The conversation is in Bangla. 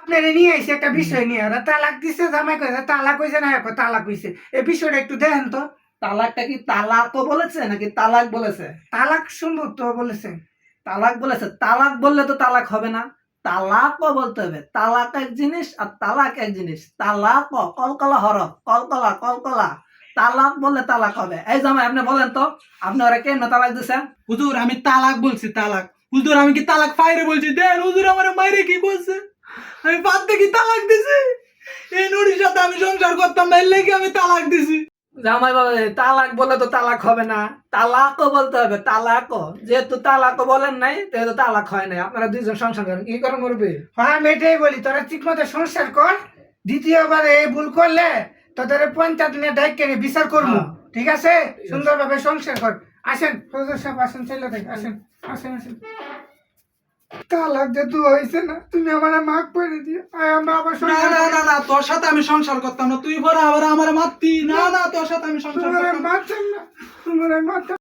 আপনারা নিয়ে এসে একটা বিষয় নিয়ে ওরা তালাক দিছে, জামাই কইছে তালাক হইছে না, এখন তালাক হইছে, এই বিষয়টা একটু দেখেন তো। তালাকটা কি তালাকও বলেছে নাকি তালাক বলেছে? তালাক সম্ভবত বলেছে। তালাক বলেছে। তালাক বললে তো তালাক হবে না, তালাকও বলতে হবে। তালাক এক জিনিস আর তালাক এক জিনিস। তালাক কলকলা হরফ, কলকলা কলকলা। তালাক বললে তালাক হবে। এই জামাই আপনি বলেন তো, আপনি ওরা কেন তালাক দিছেন? হুজুর আমি তালাক বলছি, তালাক। হুজুর আমি কি তালাক ফাইরে বলছি? দেন হুজুর আমার মাইরে কি বলছে, আমি বাদ দেখি তালাক দিছি। এই নুরির সাথে আমি সংসার করতাম না, এর লেগে আমি তালাক দিছি। জামাই বাবা, তালাক বললে তো তালাক হবে না, তালাকও বলতে হবে। তালাকও, যেহেতু তালাকও বলেন নাই যেহেতু তালাক হয় নাই। আপনারা দুইজন সংসার করেন, কি করেন মুরব্বী? হ্যাঁ আমি এটাই বলি, তোরা ঠিক মতো সংসার কর, দ্বিতীয়বার এই ভুল করলে তোদের পঞ্চায়েত নিয়ে ডাইকে নিয়ে বিচার করবো। হ্যাঁ। ঠিক আছে, সুন্দরভাবে সংসার কর। আসেন হুজুর সাহেব, আসেন, ছেলে থেকে আসেন, আসেন আসেন। তালাক যেহেতু হয়েছে না, তুমি আমার মাফ করে দিও, আমরা আবার না সংসার না করি। না না, তোর সাথে আমি সংসার করতাম না, তুই পরে আবার আমার মারতি। না না, তোর সাথে আমি সংসার তোমার করতাম না। মারতাম না, তোমার মারতাম